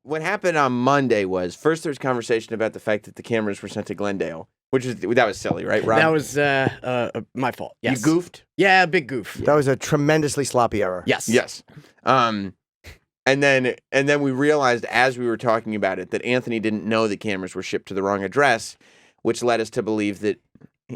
what happened on Monday was first there was conversation about the fact that the cameras were sent to Glendale, that was silly, right, Rob? That was my fault. Yes. You goofed? Yeah, big goof. That was a tremendously sloppy error. Yes. And then we realized as we were talking about it that Anthony didn't know the cameras were shipped to the wrong address, which led us to believe that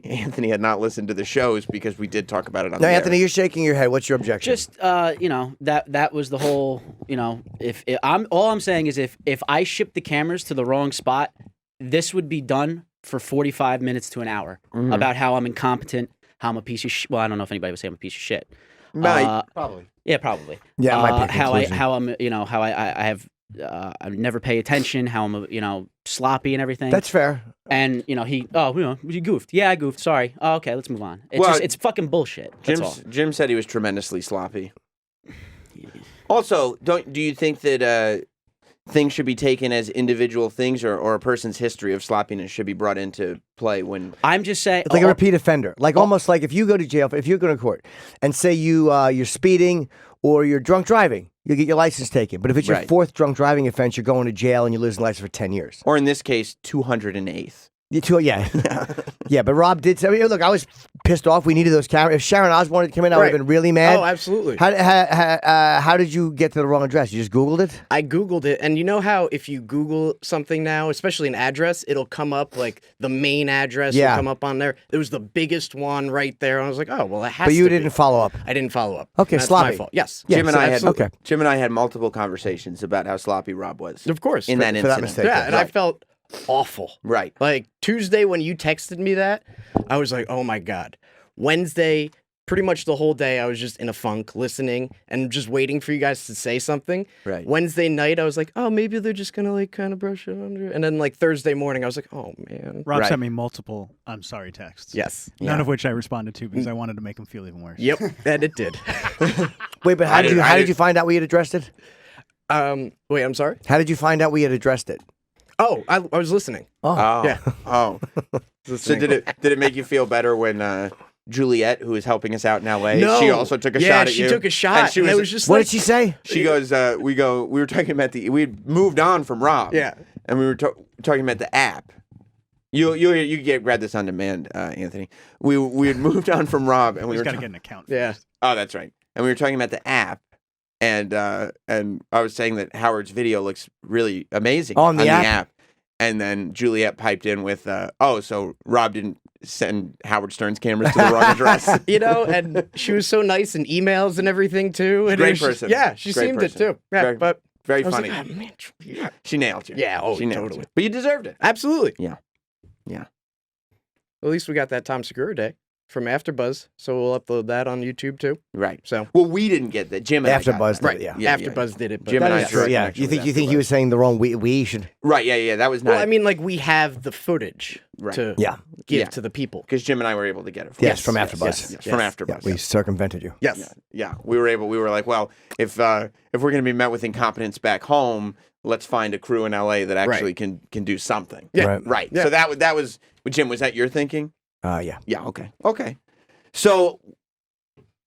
Anthony had not listened to the shows because we did talk about it on the air. Anthony, you're shaking your head. What's your objection? Just that was the whole. If all I'm saying is if I ship the cameras to the wrong spot, this would be done for 45 minutes to an hour about how I'm incompetent, how I'm a piece of shit. Well, I don't know if anybody would say I'm a piece of shit. Probably. Yeah, probably. Yeah, it might be how I'm how I have I never pay attention, how I'm sloppy and everything. That's fair. And you goofed. Yeah, I goofed. Sorry. Oh, okay, let's move on. It's fucking bullshit. That's all. Jim said he was tremendously sloppy. Also, do you think that things should be taken as individual things, or a person's history of sloppiness should be brought into play when? I'm just saying, it's like a repeat offender, almost like if you go to jail, if you go to court, and say you're speeding or you're drunk driving, you get your license taken. But if it's your fourth drunk driving offense, you're going to jail and you lose your license for 10 years. Or in this case, 208th. Yeah, but Rob did say, look, I was pissed off. We needed those cameras. If Sharon Osbourne had come in, I would have been really mad. Oh, absolutely. How did you get to the wrong address? You just Googled it? I Googled it. And you know how if you Google something now, especially an address, it'll come up like the main address will come up on there. It was the biggest one right there. And I was like, oh, well, it has to be. But you didn't follow up. I didn't follow up. Okay, That's sloppy. my fault. Yes. Jim and I had multiple conversations about how sloppy Rob was. Of course. In that incident. That mistake. Yeah, and I felt awful. Right. Like Tuesday when you texted me that, I was like, oh my God. Wednesday, pretty much the whole day, I was just in a funk listening and just waiting for you guys to say something. Right. Wednesday night, I was like, oh, maybe they're just going to kind of brush it under. And then Thursday morning, I was like, oh man. Rob sent me multiple I'm sorry texts. Yes. None of which I responded to because I wanted to make him feel even worse. Yep. And it did. Wait, but how did you find out we had addressed it? Wait, I'm sorry? How did you find out we had addressed it? Oh, I was listening. Oh. Yeah. Oh. So did it make you feel better when Juliet, who is helping us out in LA, she also took a shot at you? Yeah, she took a shot. And it was just what did she say? She goes, we were talking about we'd moved on from Rob. Yeah. And we were talking about the app. You grab this on demand, Anthony. We had moved on from Rob, and we were got to get an account. Yeah. Oh, that's right. And we were talking about the app. And I was saying that Howard's video looks really amazing on the app. And then Juliet piped in with, so Rob didn't send Howard Stern's cameras to the wrong address. And she was so nice in emails and everything, too. And Great person. She seemed it, too. Yeah, very funny. Like, oh, man, she nailed you. Yeah, she nailed totally. you. But you deserved it. Absolutely. Yeah. At least we got that Tom Segura day from AfterBuzz, so we'll upload that on YouTube too. Right. So, well, we didn't get that. Jim and AfterBuzz I got did it. Yeah. AfterBuzz did it. But Jim and I. True, yeah. You think he was saying the wrong we should? Right. Yeah. That was not. Well, I mean, we have the footage to give to the people because Jim and I were able to get it. Yes, from AfterBuzz. Yes, from AfterBuzz. Yeah, we circumvented you. Yes. Yeah. We were like, well, if we're going to be met with incompetence back home, let's find a crew in LA that actually can do something. Yeah. Right. Yeah. So that was Jim. Was that your thinking? Yeah. Yeah. Okay. So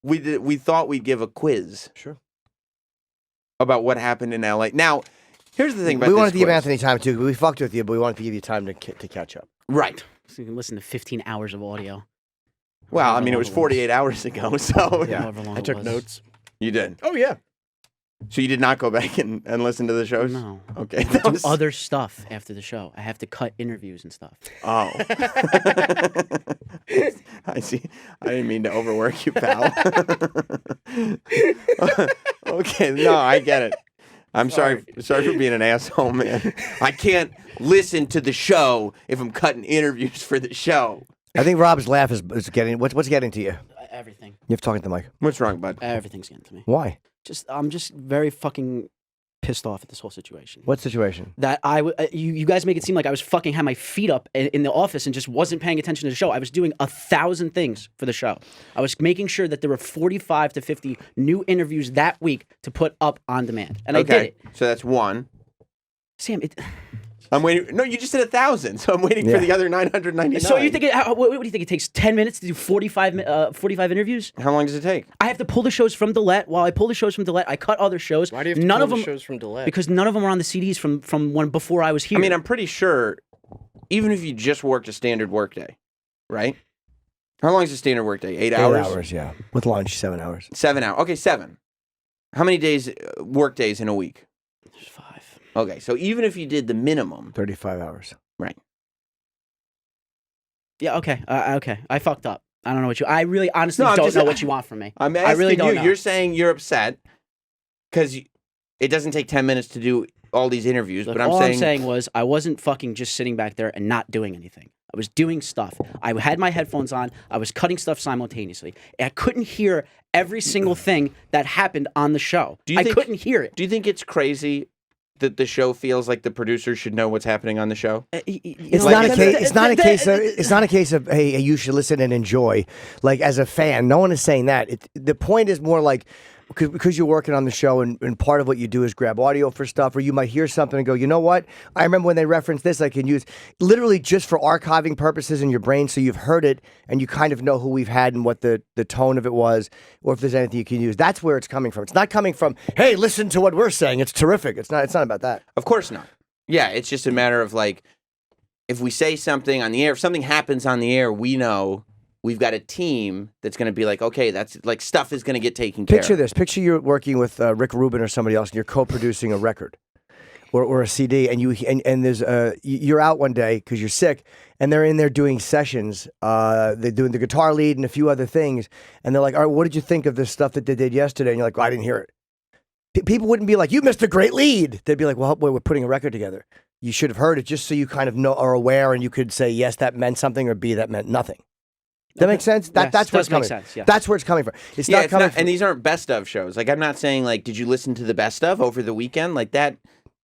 we thought we'd give a quiz. Sure. About what happened in LA. Now, here's the thing about we this wanted to give quiz. Anthony time too. We fucked with you, but we wanted to give you time to catch up. Right. So you can listen to 15 hours of audio. Well, I mean, it was 48 hours ago, so yeah. I took notes. You did. Oh yeah. So you did not go back and listen to the shows? No. Okay. I do other stuff after the show. I have to cut interviews and stuff. Oh. I see. I didn't mean to overwork you, pal. Okay. No, I get it. I'm sorry for being an asshole, man. I can't listen to the show if I'm cutting interviews for the show. I think Rob's laugh is getting. What's getting to you? Everything. You have to talk into the mic. What's wrong, bud? Everything's getting to me. Why? I'm just very fucking pissed off at this whole situation. What situation? That you guys make it seem like I was had my feet up in the office and just wasn't paying attention to the show. I was doing 1,000 things for the show. I was making sure that there were 45 to 50 new interviews that week to put up on demand, and I did it. So that's one. Sam, I'm waiting. No, you just said 1,000, so I'm waiting for the other 999. So you think? What do you think? It takes 10 minutes to do 45 interviews? How long does it take? I have to pull the shows from Delette. While I pull the shows from Delette, I cut other shows. Why do you have to none pull of them the shows from Delette? Because none of them are on the CDs from when before I was here. I mean, I'm pretty sure, even if you just worked a standard workday, right? How long is a standard workday? 8 hours? 8 hours, yeah. With lunch, 7 hours. 7 hours. Okay, 7. How many days, work days in a week? There's 5. Okay, so even if you did the minimum. 35 hours. Right. Yeah. Okay. Okay. I fucked up. I don't know what you. I really, honestly, No, I'm don't just- know what you want from me. I'm asking I really don't you. know. You're saying you're upset because it doesn't take 10 minutes to do all these interviews, Look, but I'm all saying. I'm saying was I wasn't fucking just sitting back there and not doing anything. I was doing stuff. I had my headphones on. I was cutting stuff simultaneously. I couldn't hear every single thing that happened on the show. I couldn't hear it. Do you think it's crazy that the show feels like the producers should know what's happening on the show? It's not a case. It's not a case of. It's not a case of. Hey, you should listen and enjoy. Like as a fan, no one is saying that. The point is more like because you're working on the show and part of what you do is grab audio for stuff, or you might hear something and go, you know what? I remember when they referenced this. I can use literally just for archiving purposes in your brain, so you've heard it and you kind of know who we've had and what the tone of it was, or if there's anything you can use. That's where it's coming from. It's not coming from, hey, listen to what we're saying. It's terrific. It's not. It's not about that. Of course not. Yeah, it's just a matter of like, if we say something on the air, if something happens on the air, we know we've got a team that's going to be like, okay, that's like stuff is going to get taken care of. Picture this. Picture you're working with Rick Rubin or somebody else, and you're co-producing a record or a CD, and there's you're out one day because you're sick, and they're in there doing sessions. They're doing the guitar lead and a few other things, and they're like, all right, what did you think of this stuff that they did yesterday? And you're like, well, I didn't hear it. People wouldn't be like, you missed a great lead. They'd be like, well, we're putting a record together. You should have heard it just so you kind of are aware, and you could say, yes, that meant something, or B, that meant nothing. That makes sense. That's where it's coming. Sense, yeah. That's where it's coming from. It's Yeah, not coming. and these aren't best of shows. Like I'm not saying like, did you listen to the best of over the weekend? Like that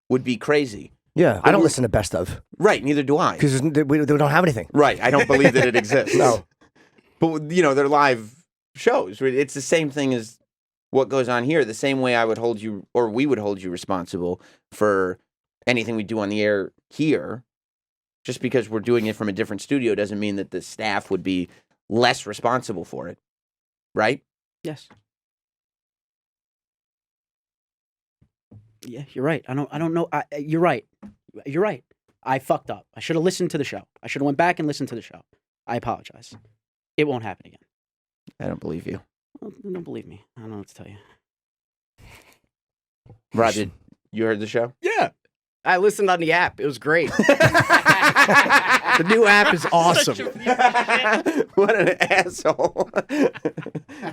would be crazy. Yeah, I don't listen to best of Right, neither do I. because we don't have anything. Right, I don't believe that it exists. No. But they're live shows. It's the same thing as what goes on here. The same way I would hold you, or we would hold you responsible for anything we do on the air here. Just because we're doing it from a different studio doesn't mean that the staff would be less responsible for it, right? Yes. Yeah, you're right. I don't know. You're right. You're right. I fucked up. I should have listened to the show. I should have went back and listened to the show. I apologize. It won't happen again. I don't believe you. Well, don't believe me. I don't know what to tell you. Rob, did you heard the show? Yeah. I listened on the app. It was great. The new app is awesome. What an asshole.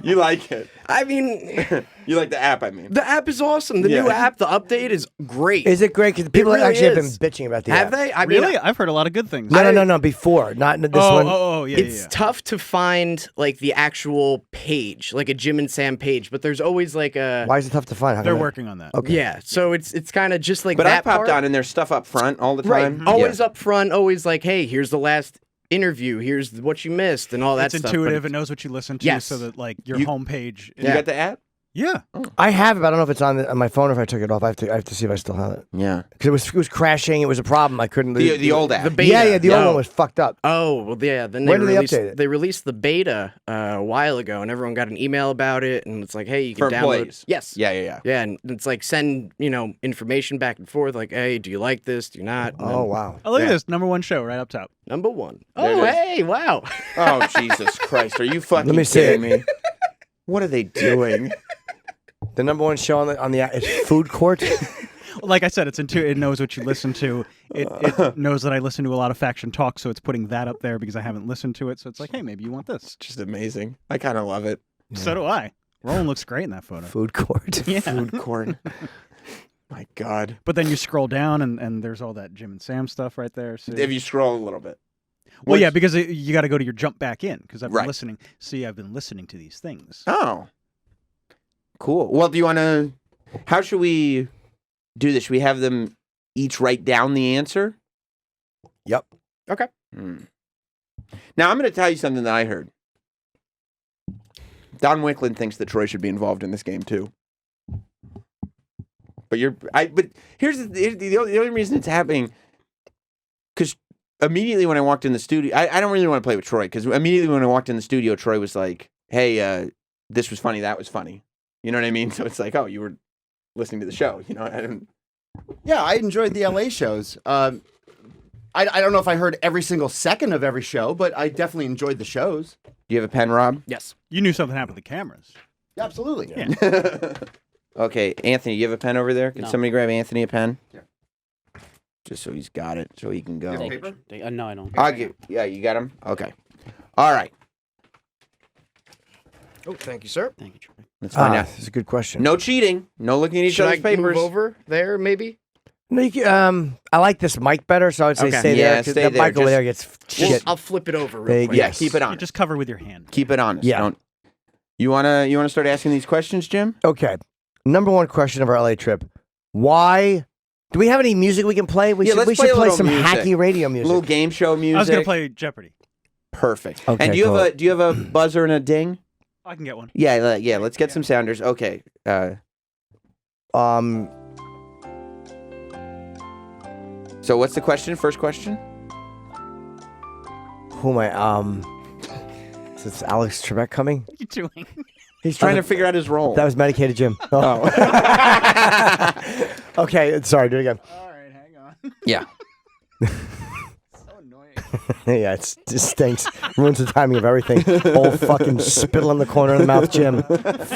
You like it. I mean, You like the app, I mean. the app is awesome. The Yeah. new app, the update is great. Is it great? Because people really actually have been is. bitching about the Have app. they? I mean, Really? I've heard a lot of good things. No. Before, not this one. Oh, yeah, it's yeah. tough to find like the actual page, like a Jim and Sam page, but there's always like a Why is it tough to find? How They're come that- working on that. Okay. yeah. So it's kind of just like But I that popped part. on and there's stuff up front all the Right. time. Always up front, always like, hey, here's the last interview, here's what you missed, and all that It's stuff. intuitive. But It knows what you listen to, Yes. so that like your You- homepage. You got the app? Yeah. I have it. But I don't know if it's on my phone or if I took it off. I have to see if I still have it Yeah. because it was crashing. It was a problem. I couldn't. The old app. the beta. Yeah, the old No. one was fucked up. Oh, well, yeah. Then When did they update it? They released the beta a while ago, and everyone got an email about it, and it's like, hey, you can For download. employees. Yes. Yeah. Yeah, and it's like send information back and forth, like, hey, do you like this? Do you not? And Oh then wow. Oh, look at Yeah. this #1 show right up top. number one. There Oh, it is. hey, wow. Oh, Jesus Christ. Are you fucking Let me see kidding it. me? What are they doing? The #1 show on the app is Food Court. Like I said, it knows what you listen to. It knows that I listen to a lot of Faction Talk, so it's putting that up there because I haven't listened to it. So it's like, hey, maybe you want this. Just amazing. I kind of love it. So do I. Roland looks great in that photo. Food Court. Yeah. Food court. My God. But then you scroll down and there's all that Jim and Sam stuff right there. So. If you scroll a little bit. Well, yeah, because you got to go to your jump back in because I've been Right. listening. See, I've been listening to these things. Oh. Cool. Well, do you want to... How should we do this? Should we have them each write down the answer? Yep. Okay. Now, I'm going to tell you something that I heard. Don Wicklund thinks that Troy should be involved in this game, too. But here's the only reason it's happening immediately when I walked in the studio, I don't really want to play with Troy because immediately when I walked in the studio, Troy was like, "Hey, this was funny. That was funny." You know what I mean? So it's like, oh, you were listening to the show. You know, I didn't. Yeah, I enjoyed the LA shows. I don't know if I heard every single second of every show, but I definitely enjoyed the shows. Do you have a pen, Rob? Yes. You knew something happened with the cameras. Absolutely. Yeah. Okay, Anthony, you have a pen over there? Can No. somebody grab Anthony a pen? Yeah. Just so he's got it, so he can go. Yeah. Paper? No, I don't. I'll give. Yeah, you got him. Okay. All right. Oh, thank you, sir. Thank you, Troy. Let's find out. That's a good question. No cheating. No looking at each Should I other's papers. move over there, maybe? No, I like this mic better, so I'd say Okay. stay Yeah, there. 'Cause stay the there. mic over Just- there gets shit. I'll flip it over real They- quick. Yeah, Yes. keep it You honest. just cover with your hand. Keep it honest. Yeah. Don't. You wanna start asking these questions, Jim? Okay. Number one question of our LA trip: why? Do we have any music we can play? We Yeah, should, let's we play should a play little some music. hacky radio A music. little game show music. I was gonna play Jeopardy. Perfect. Okay, and do you cool. have a buzzer and a ding? I can get one. Yeah, yeah. Let's get some sounders. Okay. So what's the question? First question? Who am I? Is this Alex Trebek coming? What are you doing? He's trying to figure out his role. That was medicated Jim. Oh. Okay, sorry. Do it again. All right, hang on. Yeah. So annoying. Yeah, it just stinks. Ruins the timing of everything. Whole fucking spittle in the corner of the mouth, Jim.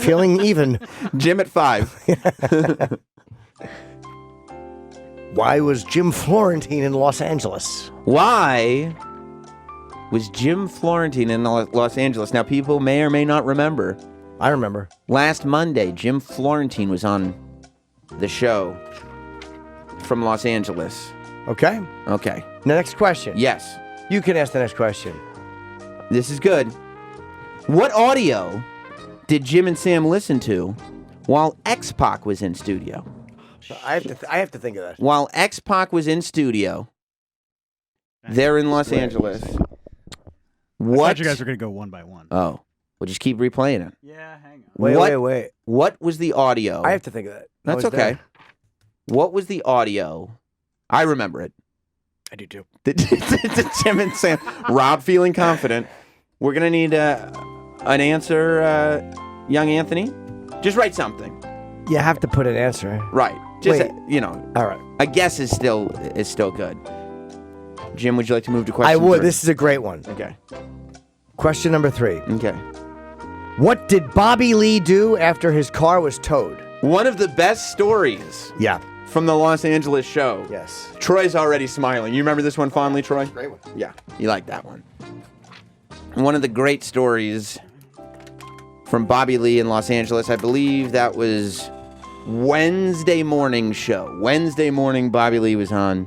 Feeling even. Jim at 5. Why was Jim Florentine in Los Angeles? Why was Jim Florentine in Los Angeles? Now, people may or may not remember. I remember. Last Monday, Jim Florentine was on the show from Los Angeles. Okay. Okay. Next question. Yes. You can ask the next question. This is good. What audio did Jim and Sam listen to while X-Pac was in studio? I have to think of that. While X-Pac was in studio, they're in Los Angeles. I What? thought you guys were gonna go one by one. Oh, we'll just keep replaying it. Yeah, hang on. Wait. What was the audio? I have to think of that. I That's was okay. there. What was the audio? I remember it. I do too. The Jim and Sam. Rob feeling confident. We're gonna need an answer, young Anthony. Just write something. You have to put an answer. Right. Just Wait. All right. A guess is still good. Jim, would you like to move to question? I would. 3? This is a great one. Okay. Question number 3. Okay. What did Bobby Lee do after his car was towed? One of the best stories Yeah. from the Los Angeles show. Yes. Troy's already smiling. You remember this one fondly, Troy? Great one. Yeah, you like that one. One of the great stories from Bobby Lee in Los Angeles. I believe that was Wednesday morning show. Wednesday morning, Bobby Lee was on.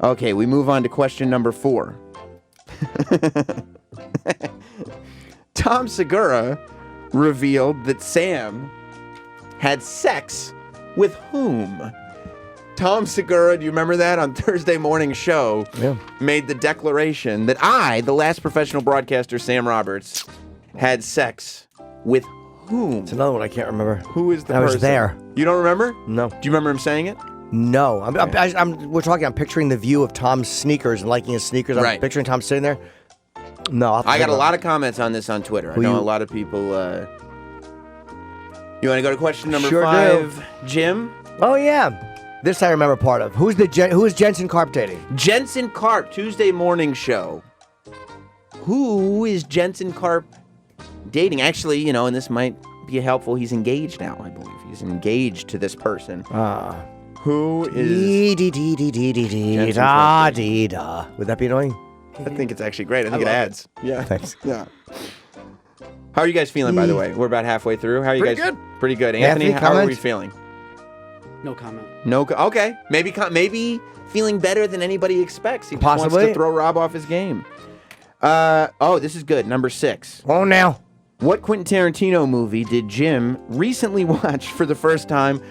Okay, we move on to question number 4. Tom Segura revealed that Sam had sex with whom? Tom Segura, do you remember that on Thursday morning show? Yeah. Made the declaration that I, the last professional broadcaster, Sam Roberts, had sex with whom? It's another one I can't remember. Who is the I was person? there. You don't remember? No. Do you remember him saying it? No. I'm picturing the view of Tom's sneakers and liking his sneakers. I'm Right. picturing Tom sitting there. No. I'll have to I got think a about lot it. of comments on this on Twitter. I Who know you- a lot of people. You want to go to question number Sure 5, Jim? Oh, yeah. This I remember part of. Who is Jensen Carp dating? Jensen Carp, Tuesday morning show. Who is Jensen Carp dating? Actually, and this might be helpful. He's engaged now, I believe. He's engaged to this person. Who is? Jensen Carp dating? Da. Would that be annoying? I think it's actually great. I think it love adds. Yeah. Thanks. Yeah. How are you guys feeling, by the way? We're about halfway through. How are you Pretty guys? good. Pretty good. Anthony, Anthony, how are we comments? feeling? No comment. Okay. Maybe feeling better than anybody expects. He just wants Possibly. to throw Rob off his game. This is good. Number 6. Oh, now. What Quentin Tarantino movie did Jim recently watch for the first time?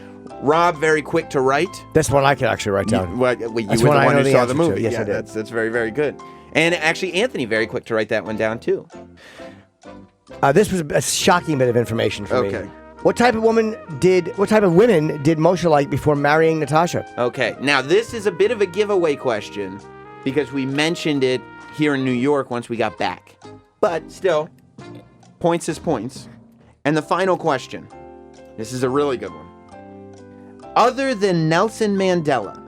Rob, very quick to write. This one I could actually write down. You were the That's one I one know who the saw the answer to. movie. Yes, yeah, I did. that's very, very good. And actually, Anthony, very quick to write that one down too. This was a shocking bit of information for Okay. me. What type of women did Moshe like before marrying Natasha? Okay, now this is a bit of a giveaway question. because we mentioned it here in New York once we got back. But still, points is points. And the final question. This is a really good one. Other than Nelson Mandela,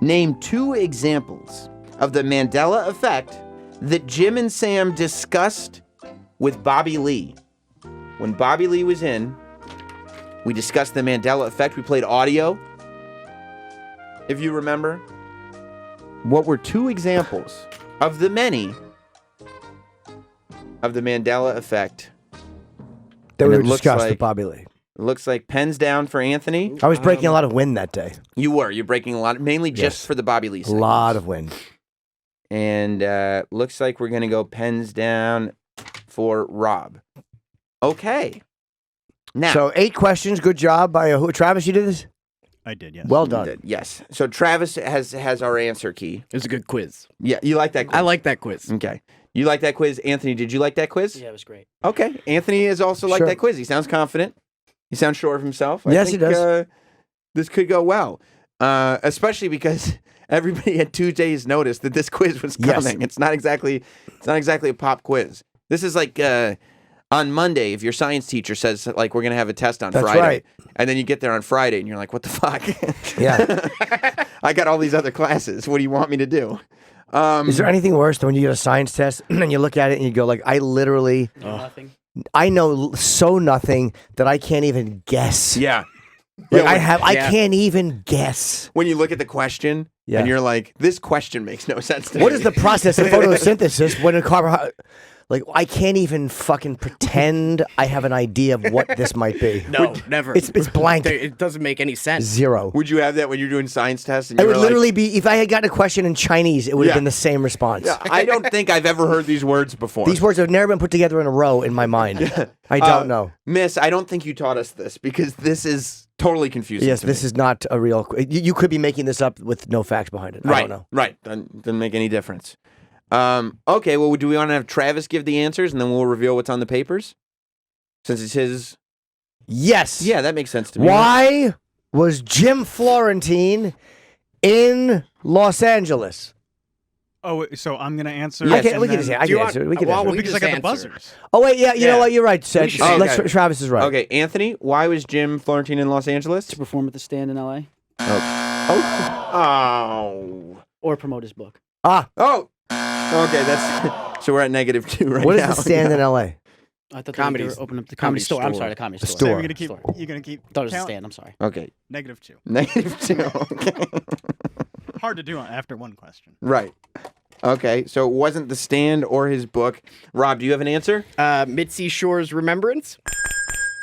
name 2 examples of the Mandela effect that Jim and Sam discussed with Bobby Lee. When Bobby Lee was in, we discussed the Mandela effect. We played audio, if you remember. What were 2 examples of the many of the Mandela effect? That And we it were looks discussed like- with Bobby Lee. It looks like pens down for Anthony. I was breaking a lot of wind that day. You're breaking a lot, mainly just Yes. for the Bobby Lee A segments. lot of wind. And looks like we're going to go pens down for Rob. Okay. Now, So 8 questions. Good job by who? Travis, you did this? I did, yes. Well done. yes. So Travis has our answer key. It was a good quiz. Yeah, you like that quiz? I like that quiz. Okay. You like that quiz? Anthony, did you like that quiz? Yeah, it was great. Okay. Anthony is also like Sure. that quiz. He sounds confident. He sounds sure of himself. Yes, he does. This could go well, especially because everybody had 2 days' notice that this quiz was Yes. coming. It's not exactly a pop quiz. This is like on Monday, if your science teacher says like we're gonna have a test on That's Friday, right. and then you get there on Friday and you're like, what the fuck? Yeah. I got all these other classes. What do you want me to do? Is there anything worse than when you get a science test and you look at it and you go like, I literally, Nothing. I know so nothing that I can't even guess. Yeah. Like, Yeah, I can't even guess. When you look at the question Yeah. and you're like, this question makes no sense to me. What is the process of photosynthesis when a carbohydrate? Like, I can't even fucking pretend I have an idea of what this might be. No, never. It's blank. It doesn't make any sense. 0. Would you have that when you're doing science tests? And It you would were literally be, if I had gotten a question in Chinese, it would have Yeah. been the same response. like, I don't think I've ever heard these words before. These words have never been put together in a row in my mind. I don't know. Miss, I don't think you taught us this because this is totally confusing. Yes, to this me. is not a real. You could be making this up with no facts behind it. I right. don't know. Right. Doesn't make any difference. Okay, well, do we want to have Travis give the answers and then we'll reveal what's on the papers? Since it's his. Yes. Yeah, that makes sense to me. Why was Jim Florentine in Los Angeles? Oh, so I'm going to answer. Yes, and We can then- just I Do you can want- answer. We can well, answer. Well, because I got the Just answer. buzzers. Oh wait, yeah. You know Yeah. what? You're right. Said. should- Okay. Travis is right. Okay, Anthony, why was Jim Florentine in Los Angeles? To perform at the stand in L.A. Oh. or promote his book. Ah, Oh. Okay, that's so we're at -2 right what now. is the stand in L.A.? I thought Comedy- they were opening up the comedy comedy store. I'm store. sorry, the comedy The store. So store. you're gonna keep. Store. You're gonna keep. Thought it was a count? stand. I'm sorry. Okay, -2. -2. Okay. Hard to do after one question. Right. Okay, so it wasn't the stand or his book. Rob, do you have an answer? Mitzi Shore's Remembrance.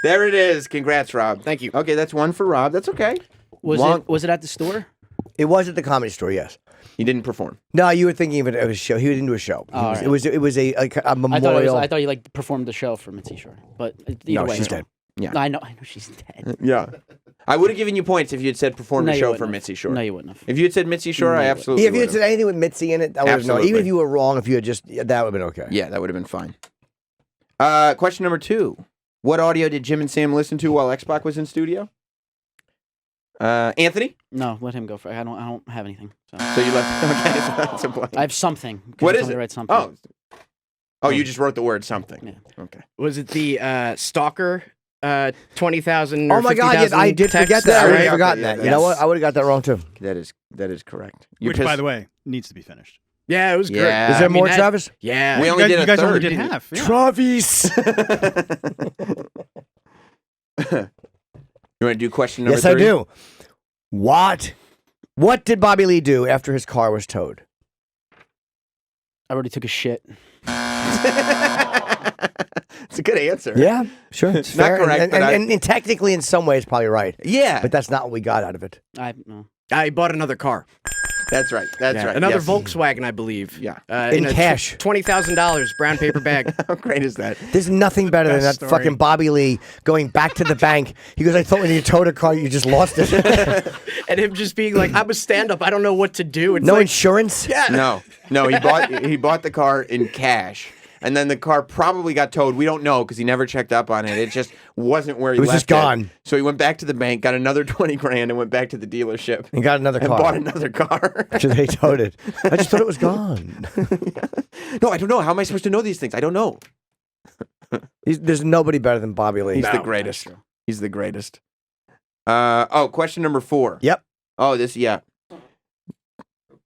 There it is. Congrats, Rob. Thank you. Okay, that's one for Rob. That's okay. Was it at the store? It was at the Comedy Store. Yes. He didn't perform. No, you were thinking of it as a show. He didn't do a show. Oh, It was a memorial. I thought he like performed the show for Mitzi Shore, but either No, way, she's dead. Yeah. No, I know she's dead. Yeah. I would have given you points if you had said perform No, a you show wouldn't for have. Mitzi Shore. No, you wouldn't have. If you had said Mitzi Shore, I absolutely Yeah, if you had would have. said anything with Mitzi in it, I would have known. Even Absolutely. if you were wrong, if you had just that would have been okay. Yeah, that would have been fine. Question number 2. What audio did Jim and Sam listen to while Xbox was in studio? Anthony? No, let him go for. I don't have anything. So. So you left. Okay, so that's a blank. I have something. What He is told me it? to write something. Oh, you just wrote the word something. Yeah. Okay. Was it the Stalker 20,000? Oh my God! Yes, I did forget that. I would right? have forgotten Okay, that. yeah, You know yes. what? I would have got that wrong too. That is correct. Which, by the way, needs to be finished. Yeah, it was great. Yeah. Is there I mean, more, that- Travis? Yeah. We You only guys, did a you guys third. only did half. Yeah. Travis. You want to do question number Yes, 3? I do. What did Bobby Lee do after his car was towed? I already took a shit. It's a good answer. Yeah, sure. It's Not fair. correct, and, but and technically, in some ways, probably right. Yeah. But that's not what we got out of it. I bought another car. That's right. That's right. Another Yes. Volkswagen, I believe. Yeah. In cash. $20,000, brown paper bag. How great is that? There's nothing better than that Best story. fucking Bobby Lee going back to the bank. He goes, I thought when you towed a car, you just lost it. And him just being like, I'm a stand-up. I don't know what to do. It's No like, insurance? yeah. No, he bought the car in cash, and then the car probably got towed. We don't know because he never checked up on it. It just wasn't where he It was left just gone. So he went back to the bank, got another 20 grand, and went back to the dealership And got another and car. bought another car. So they towed it. I just thought it was gone. No, I don't know. How am I supposed to know these things? I don't know. There's nobody better than Bobby Lee. He's the No, greatest. that's true. He's the greatest. Question number 4. Yep. Oh, yeah.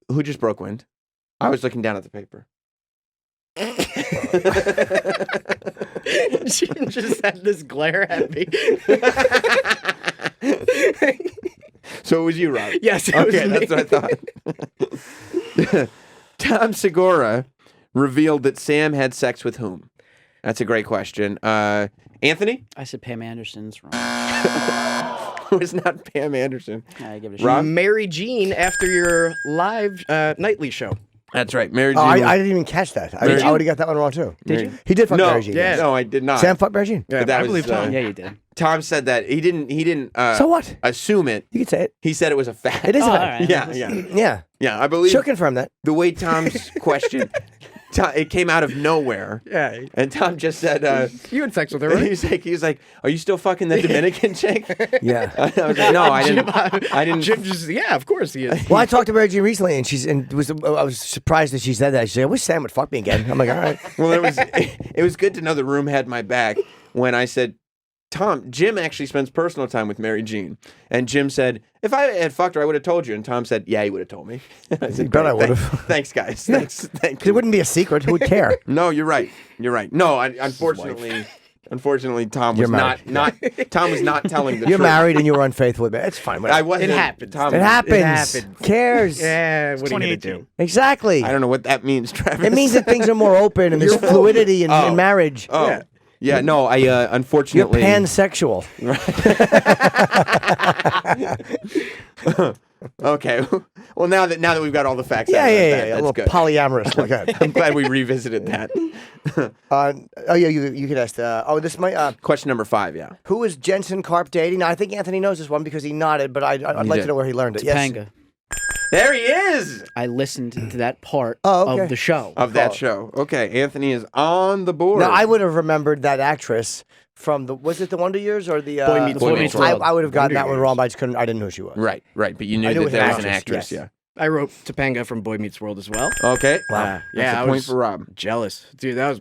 Who just broke wind? I was looking down at the paper. Jim just had this glare at me. So it was you, Rob. Yes, it was Okay, me. that's what I thought. Tom Segura revealed that Sam had sex with whom? That's a great question. Anthony? I said Pam Anderson's wrong. It was not Pam Anderson. I give it a Rob? shot. Mary Jean after your live nightly show. That's right. Mary Jean. Oh, was- I didn't even catch that. I Did you? already got that one wrong too. Did you? He did fuck No, Mary Jean. yeah. no, I did not. Sam fucked Mary Jean. Yeah, But that I was, believe Tom. Yeah, you did. Tom said that he didn't. So what? Assume it. You can say it. He said it was a fact. It is Oh, a all fact. right. Yeah, yeah, Yeah. yeah. I believe She'll confirm that. the way Tom's question, it came out of nowhere, Yeah, and Tom just said, you had sex with her, right? he was like, "Are you still fucking the Dominican chick?" Yeah. I was like, "No, I didn't. I didn't." Jim just, yeah, of course he is. Well, I talked to Mary Jean recently, and I was surprised that she said that. She said, "I wish Sam would fuck me again." I'm like, "All right." Well, it was good to know the room had my back when I said, Tom, Jim actually spends personal time with Mary Jean. And Jim said, if I had fucked her, I would have told you. And Tom said, yeah, he would have told me. I said, You bet I "Great, would've." Thanks, guys. Thanks. Thank It you. wouldn't be a secret. Who would care? No, you're right. You're right. No, unfortunately, Tom You're was married. not Tom was not telling the You're truth. married and you were unfaithful with me. It's fine. I Whatever. wasn't. It happens. Tom, It happens. happens. Cares? Yeah, what are you gonna 2018. do? Exactly. I don't know what that means, Travis. It means that things are more open and there's fluidity in marriage. Oh. Yeah. Yeah, no, I You're unfortunately pansexual. Okay. Well, now that we've got all the facts Yeah, out yeah, about yeah. that, A that's little good. polyamorous. Look at. I'm glad we revisited that. Oh yeah, you could ask. This might. Question number 5, yeah. Who is Jensen Carp dating? Now, I think Anthony knows this one because he nodded, but I'd like did. to know where he learned it. Yes. Topanga. There he is I listened to that part Oh, okay. of the show. of that show. Okay, Anthony is on the board. Now, I would have remembered that actress from was it the Wonder Years or the Boy Meets Boy Meets World. I would have gotten Wonder that one Years. wrong, but I just couldn't. I didn't know who she was. Right, but you I knew knew it that was there an was an actress, actress, I wrote Topanga from Boy Meets World as well. yeah. Okay. Wow. Yeah, That's I a point was for Rob. jealous, dude. That was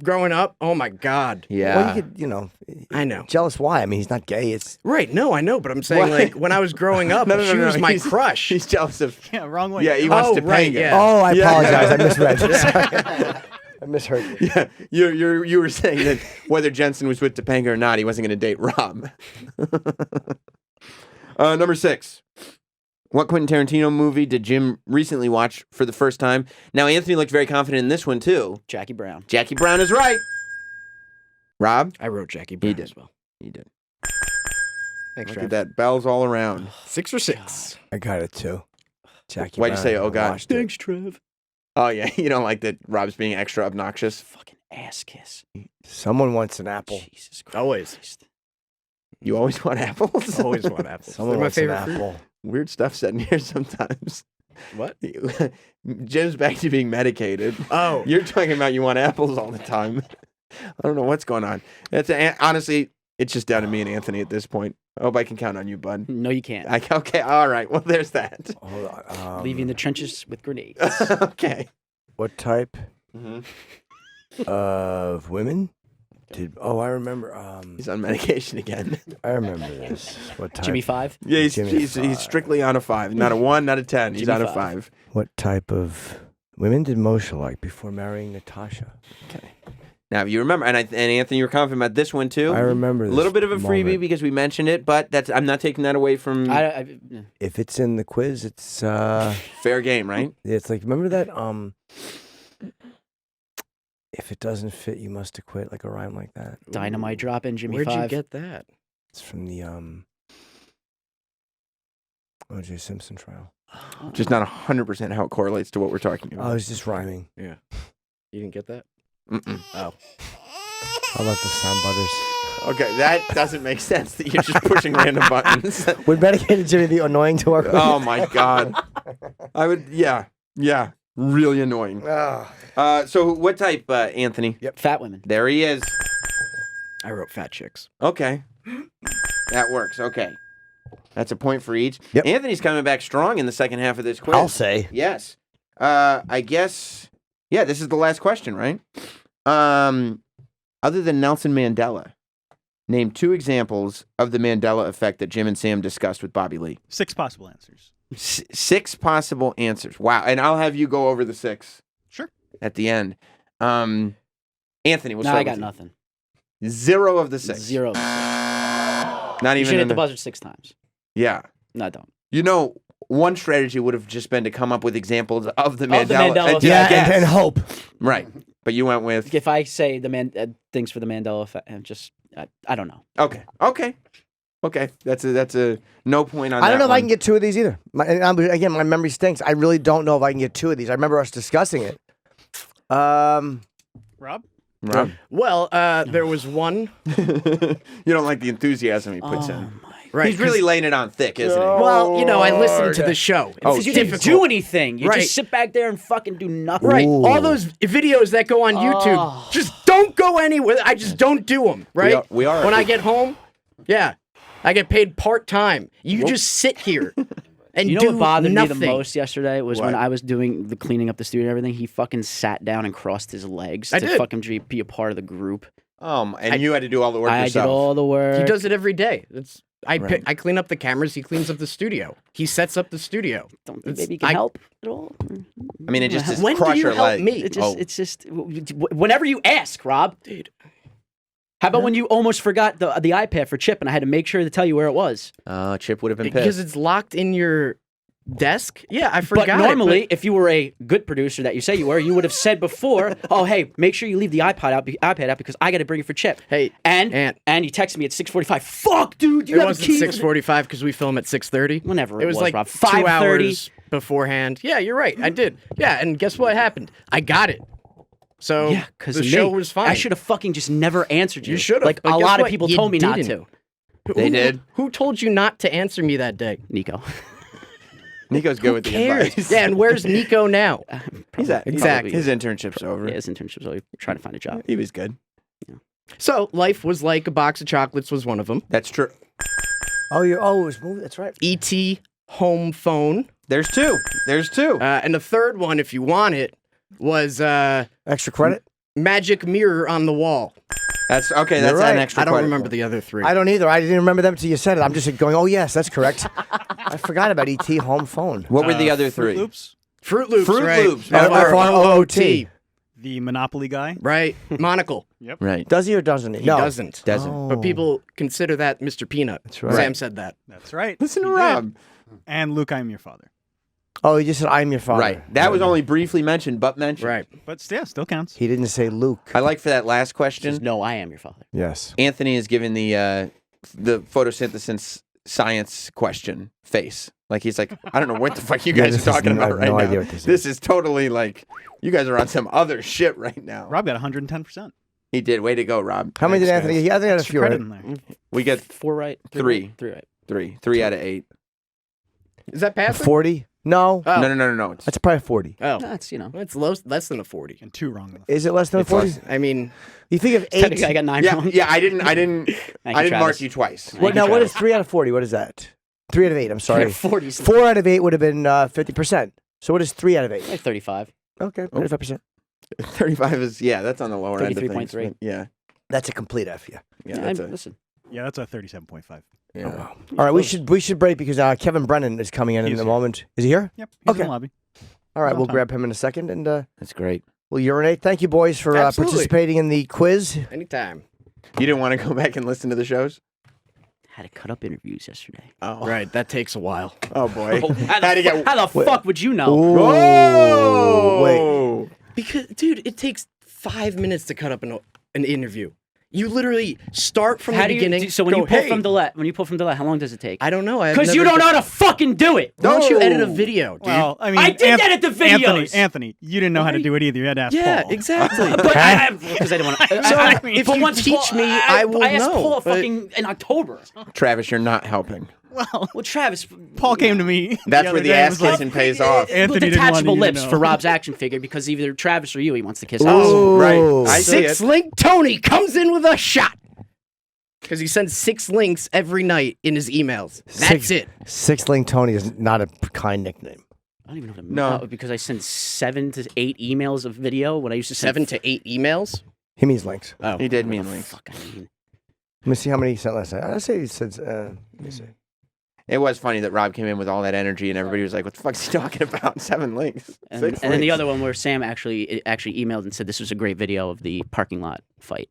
growing up. Oh my god. Yeah. Well, you could, I know. jealous. Why? I mean, he's not gay. It's Right? No, I know, but I'm saying What? like when I was growing up, she was my he's- crush. He's jealous of. Yeah, wrong way. Yeah, he wants Oh, to pay right, you. yeah. oh, I Yeah. apologize. I misread. Sorry. I misheard. You. Yeah, you were saying that whether Jensen was with Topanga or not, he wasn't going to date Rob. Number 6. What Quentin Tarantino movie did Jim recently watch for the first time? Now, Anthony looked very confident in this one, too. Jackie Brown. Jackie Brown is right. Rob? I wrote Jackie Brown did. as well. He did. Thanks, Look Trav. at that. Bells all around. 6 for 6. I got it too. Jackie. Why'd you Brown, say, "Oh, I God"? watched it. Trev. Oh, yeah. You don't like that Rob's being extra obnoxious? Fucking ass kiss. Someone wants an apple. Jesus Christ. Always. You always want apples? Always want apples. Someone They're my wants an favorite fruit. apple. Weird stuff said in here sometimes. What? Jim's back to being medicated. Oh. You're talking about you want apples all the time. I don't know what's going on. Honestly, it's just down to me and Anthony at this point. I hope I can count on you, bud. No, you can't. Okay, all right. Well, there's that. Hold on. Leave you in the trenches with grenades. Okay. What type Mhm. of women did? Oh, I remember. He's on medication again. I remember this. What type? Jimmy 5. Yeah, Jimmy he's strictly on a 5. Not a 1, not a 10. He's Jimmy on a 5. 5. What type of women did Moshe like before marrying Natasha? Okay. Now, you remember, and Anthony, you were confident about this one, too. I remember A this little bit of a freebie moment. because we mentioned it, but I'm not taking that away from If it's in the quiz, it's fair game, right? it's like remember that if it doesn't fit, you must acquit, like a rhyme like that. Dynamite drop in Jimmy Where'd 5. you get that? It's from the O.J. Simpson trial. Just not 100% how it correlates to what we're talking Oh, about. it's just rhyming. You didn't get that? Mm-mm. Oh. How about the sound butters? Okay, that doesn't make sense that you're just pushing random buttons. Would medicated Jimmy be annoying to work with? Oh my God. I would, yeah. Really annoying. So what type, Anthony? Fat women. There he is. I wrote fat chicks. Okay. That works. Okay. That's a point for each. Yep. Anthony's coming back strong in the second half of this quiz. I'll say. Yes. I guess, yeah, this is the last question, right? Other than Nelson Mandela, name 2 examples of the Mandela effect that Jim and Sam discussed with Bobby Lee. 6 possible answers. 6 possible answers. Wow. And I'll have you go over the 6. Sure. At the end. Anthony, we'll No, start I got with you. nothing. 0 of the 6. 0. Not You even should hit in the buzzer 6 times. Yeah. No, I don't. You know, one strategy would have just been to come up with examples of the Mandela. the Mandela and effect. just Yeah, guess. and hope. Right. But you went with... If I say the things for the Mandela effect, I don't know. Okay. That's a no point on that I don't know if I one. can get 2 of these either. Again, my memory stinks. I really don't know if I can get 2 of these. I remember us discussing it. Rob? Rob? Well, there was one. You don't like the enthusiasm he puts in. Right. He's really laying it on thick, isn't he? Well, I listened to the show. Oh, It's You didn't difficult. do anything. You Right. just sit back there and fucking do nothing. Right. Ooh. All those videos that go on YouTube, Oh. just don't go anywhere. I just don't do them, right? We are- When I get home, yeah, I get paid part-time. You just sit here and You know do what bothered nothing. me the most yesterday was when What? I was doing the cleaning up the studio and everything. He fucking sat down and crossed his legs I to did. fucking be a part of the group. And you had to do all the work I yourself. did all the work. He does it every day. I Right. I clean up the cameras. He cleans up the studio. He sets up the studio. Don't think It's- maybe you can I- help at all? I mean, it just is When do crush you your help leg. me? It's just whenever you ask, Rob. Dude. How about when you almost forgot the iPad for Chip and I had to make sure to tell you where it was? Chip would have been Because pissed. it's locked in your desk. Yeah, I forgot. But it, normally, if you were a good producer that you say you were, you would have said before, "Oh, hey, make sure you leave the iPad out because I got to bring it for Chip." Hey, and Ant. you texted me at 6:45. Fuck, dude, you it have a wasn't key. 6:45 because we film at 6:30. Whenever it was like Rob. 2 5:30. hours beforehand. Yeah, you're right. I did. Yeah, and guess what happened? I got it. So Yeah, because the show was fine. I should have fucking just never answered you. You should have. Like but a guess lot of what? people You told me not didn't. to. They did? Who told you not to answer me that day? Nico. Nico's good with the advice. Yeah, and where's Nico now? Exactly. His internship's over. Yeah, his internship's over. Trying to find a job. He was good. So life was like a box of chocolates was one of them. That's true. It was movie. That's right. E.T. home phone. There's 2. And the third one, if you want it, was Extra credit? magic mirror on the wall. That's okay. That's right. an extra. I don't credit remember point. the other 3. I don't either. I didn't remember them until you said it. I'm just going, oh, yes, that's correct. I forgot about E.T. home phone. What were the other Fruit 3? Loops, Fruit Loops, Fruit right? Loops. F-R-O-O-T. the Monopoly guy. Right. Monocle. Right. Does he or doesn't he? He No. doesn't. Doesn't. But people consider that Mr. Peanut. That's right. Sam said that. That's right. Listen to He did. Rob. And Luke, I am your father. Oh, he just said, I'm your father. Right. That was only briefly mentioned, but mentioned. Right. But yeah, still counts. He didn't say Luke. I like for that last question. Says, no, I am your father. Yes. Anthony is giving the photosynthesis science question face. Like he's like, I don't know what the fuck you Yeah, guys this are is- talking I about have right no now. idea what this This is totally like you guys are on some other shit right now. Rob got 110%. He did. Way to go, Rob. How many did Thanks, Anthony guys. get? I think I had a Extra few credit right. in there. We get 4 right. 3. 3 right. 3. 3 out of 8. Is that passing? 40? No. Oh. No. It's That's probably 40. Oh. That's, It's less than a 40. And 2 wrong. Is it less than It's 40? less. I mean, You think of 8? technically I got 9 yeah. wrong. Yeah. I didn't Thank you, mark Travis. you twice. Thank What, you, now, what Travis. is 3 out of 40? What is that? 3 out of 8, I'm sorry. 40's 4 out of 8 would have been 50%. So what is 3 out of 8? like 35. Okay, 35%. 35 is that's on the lower end of things. 33.3. but Yeah. That's a complete F, yeah. Yeah. That's a, Listen. Yeah, that's a 37.5. yeah. All right, we should break because Kevin Brennan is coming in He's a here. moment. Is he here? Yep. He's Okay. in the lobby. All right, He's on we'll time. grab him in a second and That's great. we'll urinate. Thank you, boys, for Absolutely. participating in the quiz. anytime. You didn't want to go back and listen to the shows? Had to cut up interviews yesterday. Oh. Right. That takes a while. Oh boy. How Had to get. the fuck would you know? Ooh, Whoa! wait. Because, dude, it takes 5 minutes to cut up an interview. You literally start from How the do you beginning. so when go, you pull "Hey." from delete, how long does it take? I don't know. Because you don't know how to fucking do it. Don't you No. edit a video, dude? Well, I mean, I did edit the videos. Anthony, you didn't know how to do it either. You had to ask yeah, Paul. exactly. But because I didn't want to. So, I mean, if you teach me, I will I asked know, Paul but- fucking in October. Travis, you're not helping. Well, Well, Travis, Paul came to me. That's other where the day and ass was like, kissing pays off. Anthony didn't want detachable you to lips know. for Rob's action figure because either Travis or you he wants to kiss. Oh, Ooh. right. I see Six it. Link Tony comes in with a shot. Because he sends 6 links every night in his emails. That's it. 6 Link Tony is not a kind nickname. I don't even know what No. no, because I sent 7 to 8 emails of video when I used to send 7 to 8 emails? He means links. Oh. He did mean links. Fuck, I mean. Let me see how many he sent last night. I say he said. Let me see. It was funny that Rob came in with all that energy and everybody was like, what the fuck's he talking about? 7 links. And 6 then the links. other one where Sam actually emailed and said this was a great video of the parking lot fight.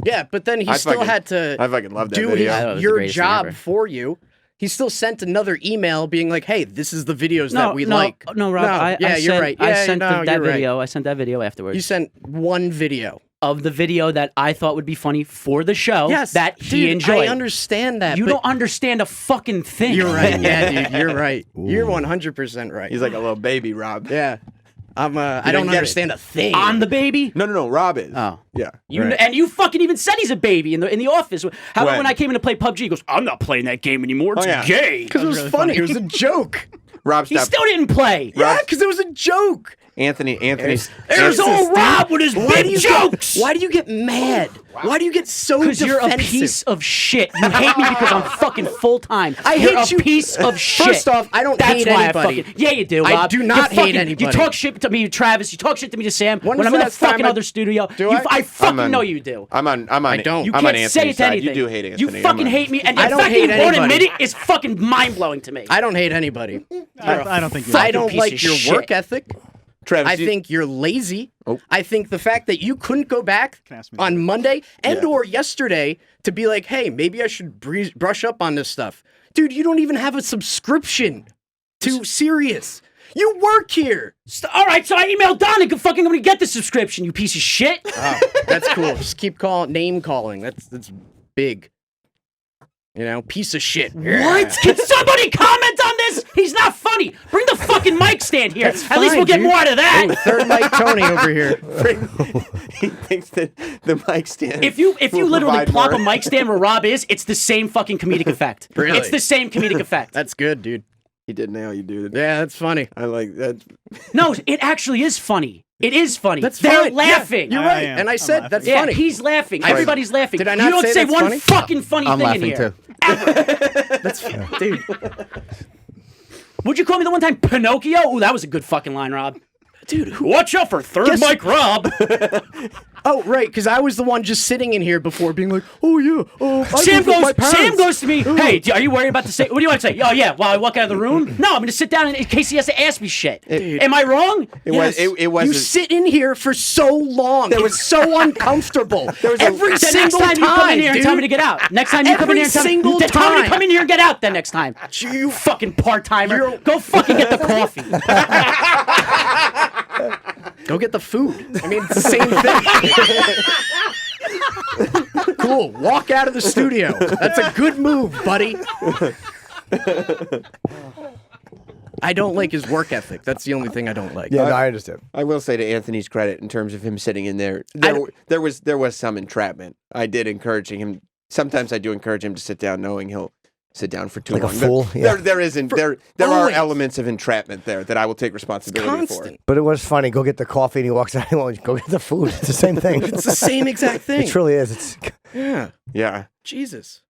Yeah, but then he I still fucking- had to I fucking love that do video. I thought it was the your greatest thing job ever. for you. He still sent another email being like, "Hey, this is the videos that we like." No, Rob. No, yeah, you're right. I Yeah, sent no, that you're right. video. I sent that video afterwards. You sent one video. Of the video that I thought would be funny for the show Yes, that he dude, enjoyed. I understand that. You but don't understand a fucking thing. You're right. Yeah, dude. You're right. You're 100% right. He's like a little baby, Rob. yeah. I don't didn't get it. understand a thing. I'm the baby. No, Rob is. Oh. Yeah. And you fucking even said he's a baby in the office. How about When? when I came in to play PUBG? He goes, "I'm not playing that game anymore. It's yeah. gay." Because it was really funny. funny. It was a joke. Rob, He stop. still didn't play. Yeah, because it was a joke. Anthony. There's Anthony- old Rob with his Why do big you jokes. Why do you get mad? Why do you get so Because defensive? you're a piece of shit. You hate me because I'm fucking full time. I You're hate a you. piece of shit. First off, I don't That's hate why anybody. I fucking yeah, you do. I Rob. do You not hate fucking- anybody. You talk shit to me, Travis. You talk shit to me to Sam. When When was I'm in the the last time fucking I- other studio, Do I? I fucking on- know you do. I'm on. I don't. You I'm can't on say Anthony's it to side. anything. You do hate Anthony. You I'm fucking on- hate me, and I the don't fact that you hate won't anybody. admit it is fucking mind blowing to me. I don't hate anybody. I don't think you. I fucking don't piece like of your shit. work ethic. Travis, I you- think you're lazy. Oh. I think the fact that you couldn't go back Can ask me on that. Monday and Yeah. or yesterday to be like, hey, maybe I should brush up on this stuff. Dude, you don't even have a subscription to Sirius. You work here. All right, so I emailed Don and fucking I'm gonna get the subscription. You piece of shit. Oh, that's cool. Just keep name calling. That's big. You know, piece of shit. What? Can somebody comment on this? He's not funny. Bring the fucking mic stand here. At least fine, we'll get dude. more out of that. Ooh, third Mike Tony over here. he thinks that the mic stand. If you will literally provide plop more. a mic stand where Rob is, it's the same fucking comedic effect. Really? It's the same comedic effect. That's good, dude. He did nail you, dude. Yeah, that's funny. I like that. No, it actually is funny. It is funny. That's They're fine. laughing. Yeah, you're I right. am. And I I'm said laughing. that's Yeah, funny. he's laughing. Everybody's laughing. Did I You not don't say say that's one funny? fucking funny I'm thing laughing in here. too. That's dude. Would you call me the one time Pinocchio? Ooh, that was a good fucking line, Rob. Dude, Watch out for third Guess- Mike Rob. Oh, right, because I was the one just sitting in here before being like, oh, yeah. I Sam live with my goes. Sam parents." goes to me. Hey, are you worried about the say? What do you want to say? Oh yeah. While I walk out of the room. No, I'm going to sit down in case he has to ask me shit. Am I wrong? It was. You sit in here for so long. It's so uncomfortable. was a- Every Then single next time you come in here and dude. tell me to get out. Next time you come in Every here and tell me, single then tell me to time. come in here and get out. Then next time. You Fucking part timer. You're- Go fucking get the coffee. Go get the food. I mean, it's the same thing. Cool. Walk out of the studio. That's a good move, buddy. I don't like his work ethic. That's the only thing I don't like. Yeah, no, I understand. I will say to Anthony's credit, in terms of him sitting in there, there was some entrapment. I did encouraging him. Sometimes I do encourage him to sit down, knowing he'll sit down for too Like a long. fool? Yeah. There are always. elements of entrapment there that I will take responsibility for. Constant. But it was funny. Go get the coffee, and he walks out. He won't go get the food. It's the same thing. It's the same exact thing. It truly is. It's Yeah. Yeah. Jesus.